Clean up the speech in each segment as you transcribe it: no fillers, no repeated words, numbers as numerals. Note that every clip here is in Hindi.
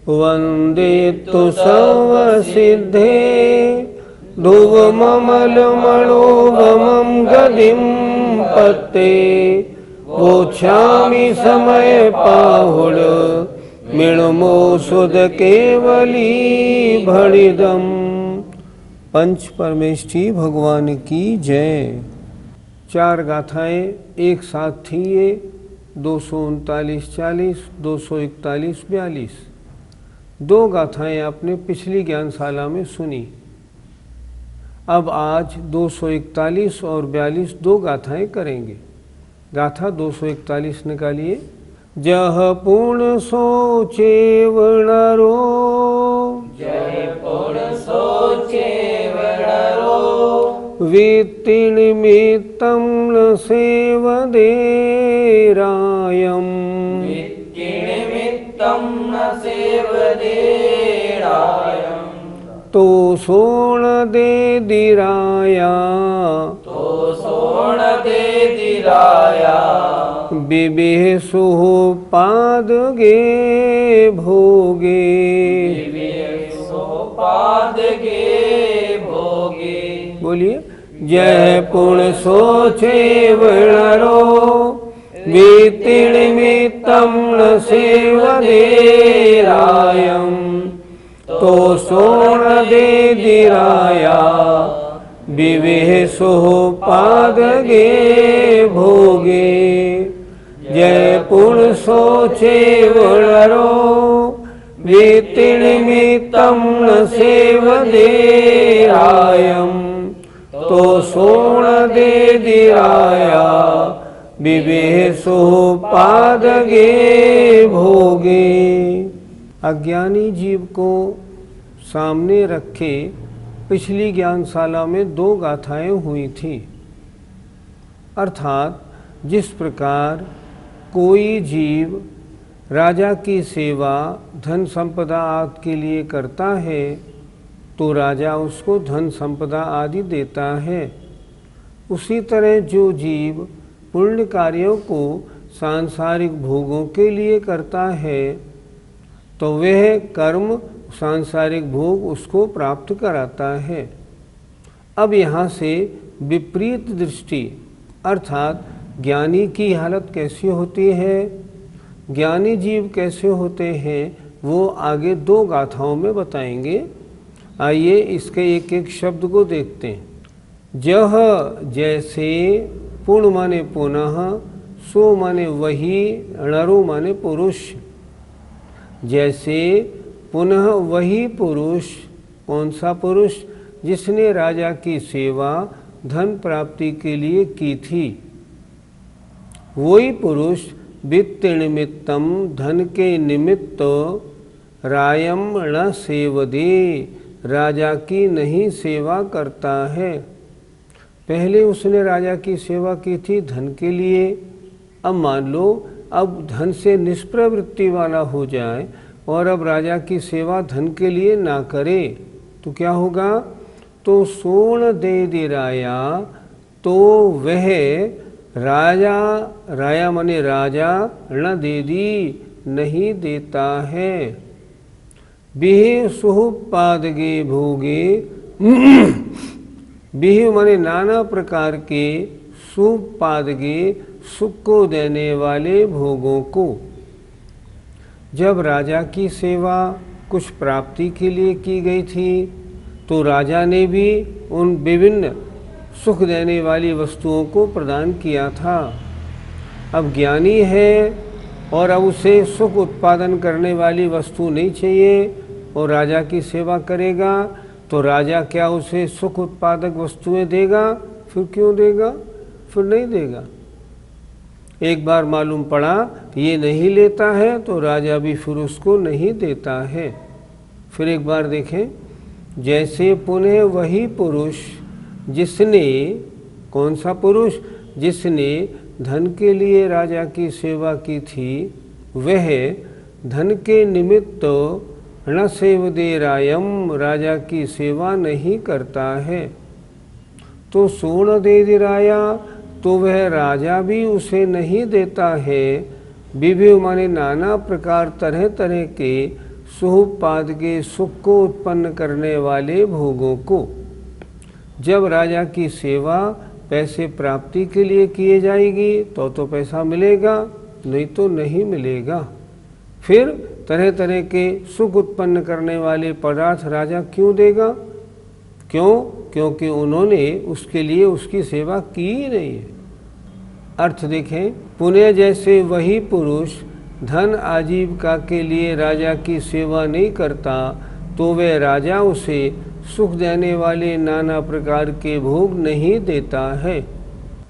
वंदे तु सर्वसिद्धे ध्रुवममलमणोगमं गदिं पत्ते वोच्छामि समय पाहुड मिणमो सुध केवली भणिदम। पंच परमेष्ठी भगवान की जय। 4 गाथाएं एक साथ थी ये 239-40, 241-42। 2 गाथाएं आपने पिछली ज्ञानशाला में सुनी। अब आज 241 और 42 2 गाथाएं करेंगे। गाथा 241 निकालिए। जह पूर्ण सोचे वणरो, जय पूर्ण सोचे वणरो, वित्तिनिमित्तं न सेवदेरायम्, वित्तिनिमित्तं न सेवदेरायम्, तो सोण दे दिराया, तो सोण दे दिराया, बिबेसु पादगे भोगे, विवेसो पादगे भोगे। बोलिए। जय पूर्ण सोचे वणरो, वित्तिनिमित्तं न सेवदेरायम्, तो सोण दे दिराया, विवेसो पादगे भोगे। जय पूर्ण सोचे वणरो, वित्तिनिमित्तं न सेवदेरायम्, तो सोण दे दिराया, विवेसो पादगे भोगे। अज्ञानी जीव को सामने रखे पिछली ज्ञानशाला में 2 गाथाएं हुई थी। अर्थात जिस प्रकार कोई जीव राजा की सेवा धन संपदा आदि के लिए करता है तो राजा उसको धन संपदा आदि देता है, उसी तरह जो जीव पुण्य कार्यों को सांसारिक भोगों के लिए करता है तो वह कर्म सांसारिक भोग उसको प्राप्त कराता है। अब यहाँ से विपरीत दृष्टि अर्थात ज्ञानी की हालत कैसी होती है, ज्ञानी जीव कैसे होते हैं, वो आगे 2 गाथाओं में बताएंगे। आइए इसके एक एक शब्द को देखते हैं। जह जैसे, पूर्ण माने पुनः, सो माने वही, णरो माने पुरुष। जैसे पुनः वही पुरुष, कौन सा पुरुष? जिसने राजा की सेवा धन प्राप्ति के लिए की थी। वही पुरुष वित्त निमित्तम, धन के निमित्त, रायम न सेवदे, राजा की नहीं सेवा करता है। पहले उसने राजा की सेवा की थी धन के लिए। अब मान लो अब धन से निष्प्रवृत्ति वाला हो जाए और अब राजा की सेवा धन के लिए ना करे तो क्या होगा? तो सोण दे दिराया, तो वह राजा, राया माने राजा, न दे दी नहीं देता है। बिह सुह पादगे भोगे, बिह माने नाना प्रकार के, सुह पादगे सुख को देने वाले भोगों को। जब राजा की सेवा कुछ प्राप्ति के लिए की गई थी तो राजा ने भी उन विभिन्न सुख देने वाली वस्तुओं को प्रदान किया था। अब ज्ञानी है और अब उसे सुख उत्पादन करने वाली वस्तु नहीं चाहिए और राजा की सेवा करेगा तो राजा क्या उसे सुख उत्पादक वस्तुएं देगा? फिर क्यों देगा? फिर नहीं देगा। एक बार मालूम पड़ा ये नहीं लेता है तो राजा भी फिर उसको नहीं देता है। फिर एक बार देखें, जैसे पुनः वही पुरुष जिसने, कौन सा पुरुष? जिसने धन के लिए राजा की सेवा की थी, वह धन के निमित्त न सेवदेरायम, राजा की सेवा नहीं करता है। तो सोण दे दिराया, तो वह राजा भी उसे नहीं देता है विविध माने नाना प्रकार तरह तरह के सुहपाद के सुख को उत्पन्न करने वाले भोगों को। जब राजा की सेवा पैसे प्राप्ति के लिए किए जाएगी तो पैसा मिलेगा, नहीं तो नहीं मिलेगा। फिर तरह तरह के सुख उत्पन्न करने वाले पदार्थ राजा क्यों देगा? क्यों? क्योंकि उन्होंने उसके लिए उसकी सेवा की ही नहीं है। अर्थ देखें, पुण्य जैसे वही पुरुष धन आजीविका के लिए राजा की सेवा नहीं करता तो वह राजा उसे सुख देने वाले नाना प्रकार के भोग नहीं देता है।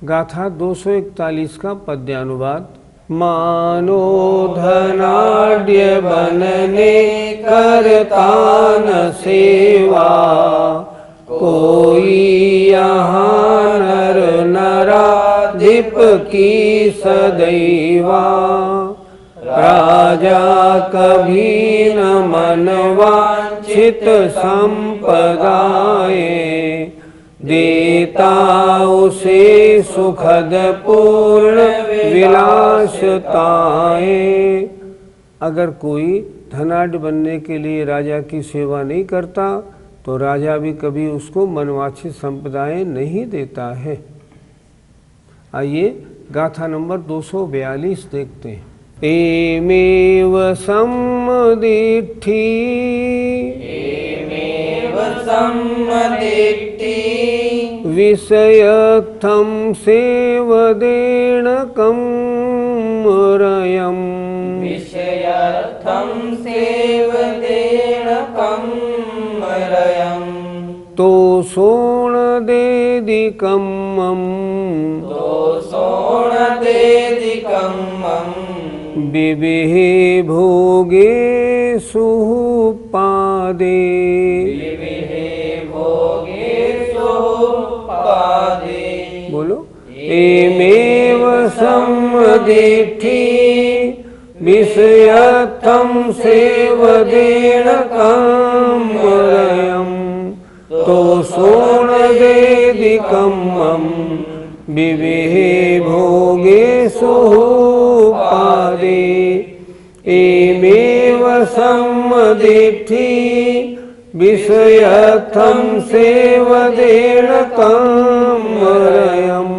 गाथा 241 का पद्यानुवाद। मानो धनाढ्य बनने करता न सेवा, कोई यहाँ नर नराधिप की सदैवा। राजा कभी न मनवांछित संपदाए, देता उसे सुखद पूर्ण विलासताए। अगर कोई धनाढ्य बनने के लिए राजा की सेवा नहीं करता तो राजा भी कभी उसको मनवांछित संपदाएं नहीं देता है। आइए गाथा नंबर 242 देखते हैं। एमेव सम्मदिट्ठी, एमेव सम्मदिट्ठी, विषयत्थं सेवदेन कम्मरयम्, विषयर्थं सेवदेन कम्मरयम्। तोषोणदेदिकम्मम्, तोषोणदेदिकम्मम्। विविहे भोगे सुहपादे, विविहे भोगे सुहपादे। बोलो। एमेव सम्मदिट्ठी, विषयत्थं सेवदेन कम्मरयम्। तोषोणदेदिकम्मम्, विविहे भोगे सुहपादे। एमेव सम्मदिट्ठी, विषयत्थं सेवदेन कम्मरयम्।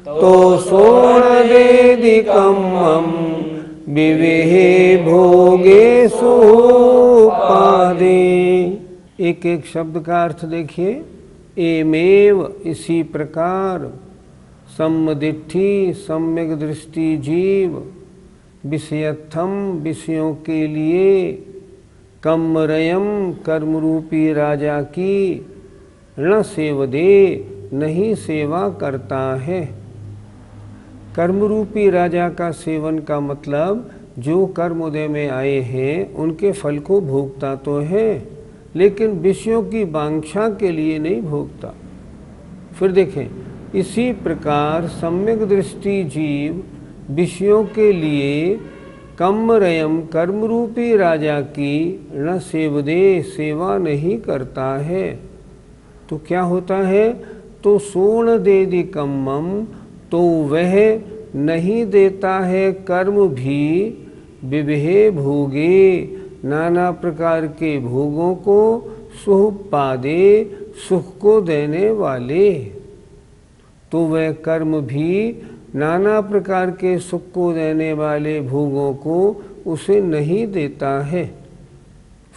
तोषोणदेदिकम्मम्, विविहे भोगे सुहपादे। एक एक शब्द का अर्थ देखिए। एमेव इसी प्रकार, सम्मदिट्ठी सम्यक दृष्टि जीव, विषयत्थम विषयों के लिए, कम्मरयम कर्मरूपी राजा की, न सेवदे नहीं सेवा करता है। कर्मरूपी राजा का सेवन का मतलब जो कर्म उदय में आए हैं उनके फल को भोगता तो है, लेकिन विषयों की वांछा के लिए नहीं भोगता। फिर देखें, इसी प्रकार सम्यक दृष्टि जीव विषयों के लिए कम्मरयम कर्मरूपी राजा की न सेवदे सेवा नहीं करता है। तो क्या होता है? तो सोण देदि कम्मम, तो वह नहीं देता है कर्म भी, विविहे भोगे नाना प्रकार के भोगों को, सुहपादे सुख को देने वाले। तो वह कर्म भी नाना प्रकार के सुख को देने वाले भोगों को उसे नहीं देता है।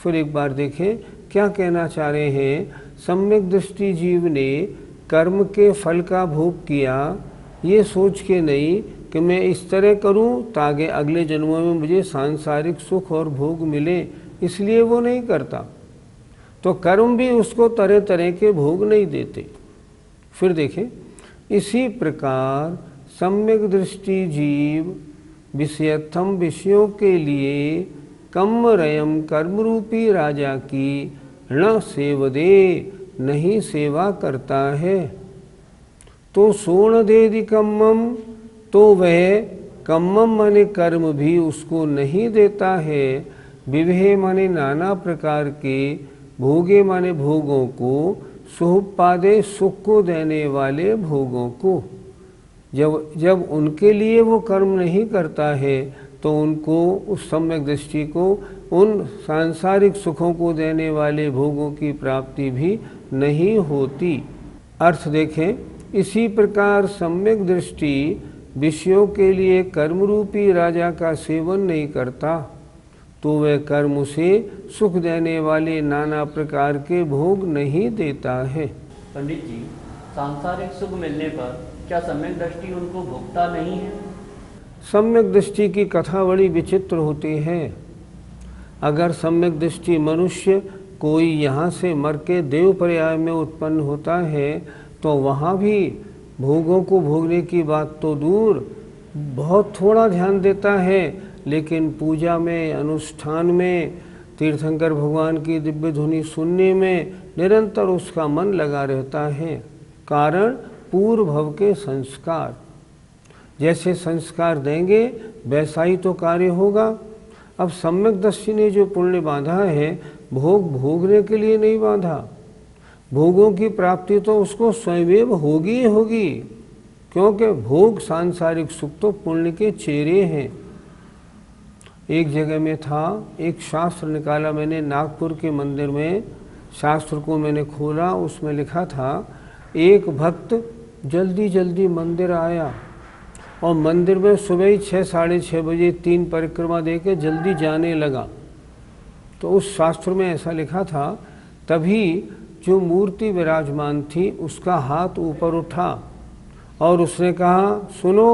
फिर एक बार देखें क्या कहना चाह रहे हैं। सम्यक दृष्टि जीव ने कर्म के फल का भोग किया, ये सोच के नहीं कि मैं इस तरह करूं ताकि अगले जन्मों में मुझे सांसारिक सुख और भोग मिले, इसलिए वो नहीं करता। तो कर्म भी उसको तरह तरह के भोग नहीं देते। फिर देखें, इसी प्रकार सम्यक दृष्टि जीव विषयत्थम विषयों के लिए कम्मरयम कर्मरूपी राजा की न सेवदे नहीं सेवा करता है। तो सोणदेदि कम्मम, तो वह कम्मम माने कर्म भी उसको नहीं देता है। विवेह माने नाना प्रकार के, भोगे माने भोगों को, सुहपादे सुख को देने वाले भोगों को। जब उनके लिए वो कर्म नहीं करता है तो उनको उस सम्यक दृष्टि को उन सांसारिक सुखों को देने वाले भोगों की प्राप्ति भी नहीं होती। अर्थ देखें, इसी प्रकार सम्यक दृष्टि विषयों के लिए कर्मरूपी राजा का सेवन नहीं करता तो वह कर्म उसे सुख देने वाले नाना प्रकार के भोग नहीं देता है। पंडित जी, सांसारिक सुख मिलने पर क्या सम्यक दृष्टि उनको भोगता नहीं है? सम्यक दृष्टि की कथा बड़ी विचित्र होती है। अगर सम्यक दृष्टि मनुष्य कोई यहाँ से मर के देव पर्याय में उत्पन्न होता है तो वहाँ भी भोगों को भोगने की बात तो दूर, बहुत थोड़ा ध्यान देता है, लेकिन पूजा में, अनुष्ठान में, तीर्थंकर भगवान की दिव्य धुनी सुनने में निरंतर उसका मन लगा रहता है। कारण पूर्व भव के संस्कार, जैसे संस्कार देंगे वैसा ही तो कार्य होगा। अब सम्यक दृष्टि ने जो पुण्य बांधा है, भोग भोगने के लिए नहीं बांधा, भोगों की प्राप्ति तो उसको स्वयं होगी ही होगी, क्योंकि भोग सांसारिक सुख तो पुण्य के चेहरे हैं। एक जगह में था, एक शास्त्र निकाला मैंने नागपुर के मंदिर में, शास्त्र को मैंने खोला, उसमें लिखा था एक भक्त जल्दी जल्दी मंदिर आया और मंदिर में सुबह ही 6 साढ़े 6 बजे 3 परिक्रमा दे के जल्दी जाने लगा। तो उस शास्त्र में ऐसा लिखा था। तभी जो मूर्ति विराजमान थी उसका हाथ ऊपर उठा और उसने कहा सुनो।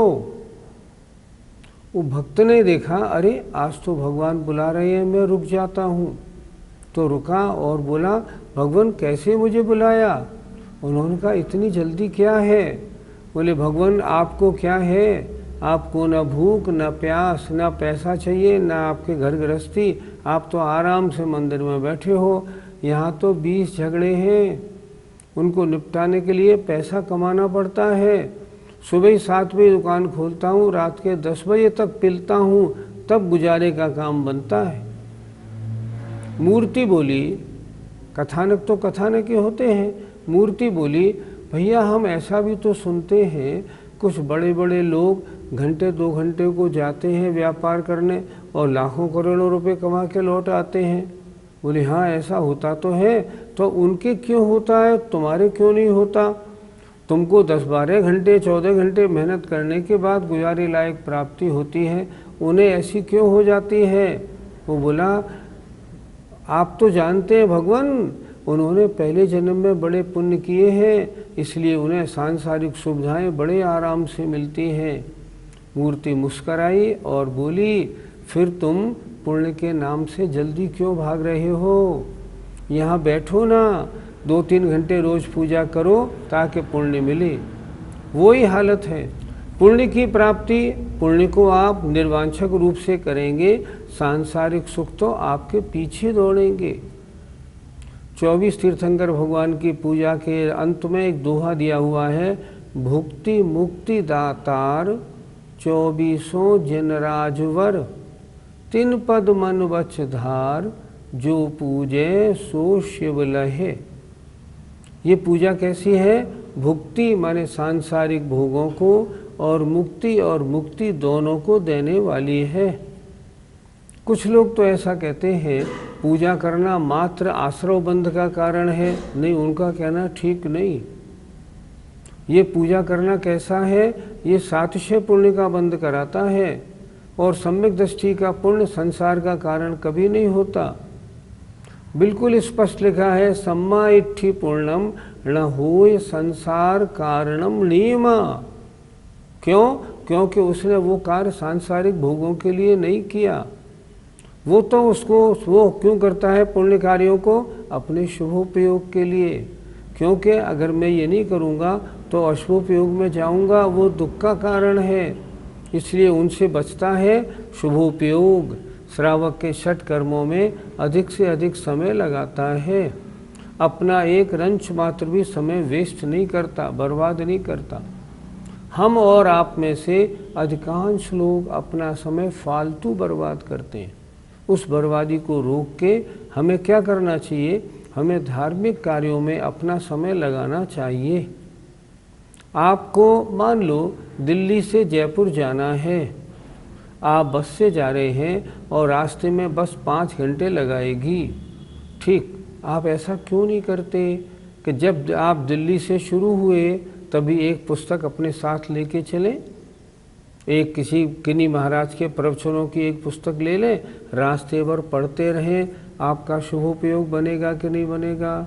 वो भक्त ने देखा, अरे आज तो भगवान बुला रहे हैं, मैं रुक जाता हूँ। तो रुका और बोला, भगवान कैसे मुझे बुलाया? उन्होंने कहा इतनी जल्दी क्या है? बोले भगवान आपको क्या है, आपको न भूख न प्यास न पैसा चाहिए न आपके घर गृहस्थी, आप तो आराम से मंदिर में बैठे हो। यहाँ तो 20 झगड़े हैं, उनको निपटाने के लिए पैसा कमाना पड़ता है। सुबह 7 बजे दुकान खोलता हूँ, रात के 10 बजे तक पिलता हूँ, तब गुजारे का काम बनता है। मूर्ति बोली, कथानक तो कथानक ही होते हैं। मूर्ति बोली, भैया हम ऐसा भी तो सुनते हैं कुछ बड़े बड़े लोग घंटे 2 घंटे को जाते हैं व्यापार करने और लाखों करोड़ों रुपए कमा के लौट आते हैं। बोले हाँ ऐसा होता तो है, तो उनके क्यों होता है, तुम्हारे क्यों नहीं होता? तुमको 10-12 घंटे 14 घंटे मेहनत करने के बाद गुजारे लायक प्राप्ति होती है, उन्हें ऐसी क्यों हो जाती है? वो बोला आप तो जानते हैं भगवान, उन्होंने पहले जन्म में बड़े पुण्य किए हैं, इसलिए उन्हें सांसारिक सुविधाएं बड़े आराम से मिलती हैं। मूर्ति मुस्कराई और बोली, फिर तुम पुण्य के नाम से जल्दी क्यों भाग रहे हो? यहाँ बैठो ना, 2-3 घंटे रोज पूजा करो ताकि पुण्य मिले। वही हालत है। पुण्य की प्राप्ति, पुण्य को आप निर्वांछक रूप से करेंगे, सांसारिक सुख तो आपके पीछे दौड़ेंगे। 24 तीर्थंकर भगवान की पूजा के अंत में एक दोहा दिया हुआ है, भुक्ति मुक्ति दातार 24 जनराजवर, 3 पद मन वच धार, जो पूजे सो शिव लहे। ये पूजा कैसी है? भुक्ति माने सांसारिक भोगों को और मुक्ति दोनों को देने वाली है। कुछ लोग तो ऐसा कहते हैं पूजा करना मात्र आश्रव बंध का कारण है। नहीं, उनका कहना ठीक नहीं। ये पूजा करना कैसा है? ये सातिशय पुण्य का बंध कराता है और सम्यक दृष्टि का पुण्य संसार का कारण कभी नहीं होता। बिल्कुल स्पष्ट लिखा है, सम्मा इट्ठी पूर्णम न होय संसार कारणम नियमा। क्यों? क्योंकि उसने वो कार्य सांसारिक भोगों के लिए नहीं किया। वो तो वो क्यों करता है पुण्य कार्यों को? अपने शुभोपयोग के लिए। क्योंकि अगर मैं ये नहीं करूँगा तो अशुभोपयोग में जाऊँगा, वो दुख का कारण है। इसलिए उनसे बचता है शुभोपयोग। श्रावक के 6 कर्मों में अधिक से अधिक समय लगाता है, अपना एक रंच मात्र भी समय वेस्ट नहीं करता, बर्बाद नहीं करता। हम और आप में से अधिकांश लोग अपना समय फालतू बर्बाद करते हैं। उस बर्बादी को रोक के हमें क्या करना चाहिए? हमें धार्मिक कार्यों में अपना समय लगाना चाहिए। आपको मान लो दिल्ली से जयपुर जाना है, आप बस से जा रहे हैं और रास्ते में बस 5 घंटे लगाएगी, ठीक, आप ऐसा क्यों नहीं करते कि जब आप दिल्ली से शुरू हुए तभी एक पुस्तक अपने साथ लेके चलें, एक किन्हीं महाराज के प्रवचनों की एक पुस्तक ले लें, रास्ते भर पढ़ते रहें, आपका शुभोपयोग बनेगा कि नहीं बनेगा।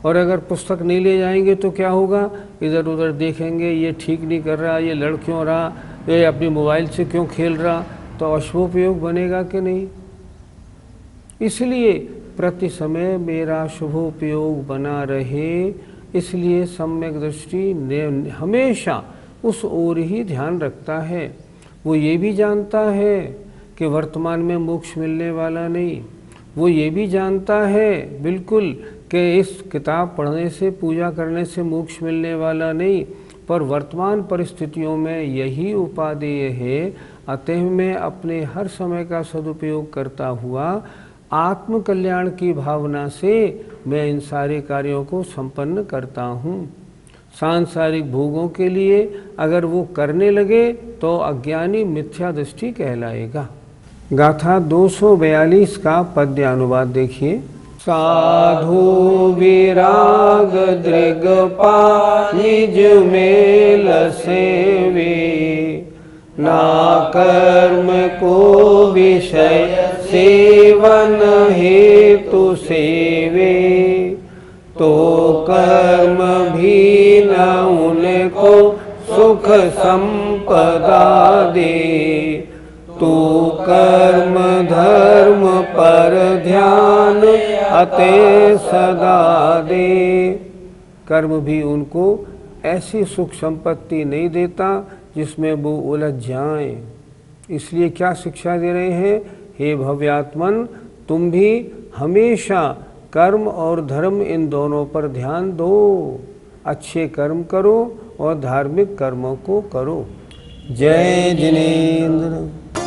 और अगर पुस्तक नहीं ले जाएंगे तो क्या होगा, इधर उधर देखेंगे, ये ठीक नहीं कर रहा, ये लड़ क्यों रहा, ये अपनी मोबाइल से क्यों खेल रहा, तो अशुभोपयोग बनेगा कि नहीं। इसलिए प्रति समय मेरा शुभोपयोग बना रहे, इसलिए सम्यक दृष्टि हमेशा उस ओर ही ध्यान रखता है। वो ये भी जानता है कि वर्तमान में मोक्ष मिलने वाला नहीं, वो ये भी जानता है बिल्कुल कि इस किताब पढ़ने से, पूजा करने से मोक्ष मिलने वाला नहीं, पर वर्तमान परिस्थितियों में यही उपादेय है। अतः मैं अपने हर समय का सदुपयोग करता हुआ आत्म कल्याण की भावना से मैं इन सारे कार्यों को संपन्न करता हूँ। सांसारिक भोगों के लिए अगर वो करने लगे तो अज्ञानी मिथ्या दृष्टि कहलाएगा। गाथा 242 का पद्य अनुवाद देखिए। साधु विराग दृगपा निज मेल सेवे, ना कर्म को विषय सेवन हेतु सेवे, तो कर्म भी न उनको सुख संपदा दे, तो कर्म धर्म पर ध्यान अते सदा दे। कर्म भी उनको ऐसी सुख संपत्ति नहीं देता जिसमें वो उलझ जाएं। इसलिए क्या शिक्षा दे रहे हैं, हे भव्यात्मन, तुम भी हमेशा कर्म और धर्म इन दोनों पर ध्यान दो, अच्छे कर्म करो और धार्मिक कर्मों को करो। जय जिनेंद्र।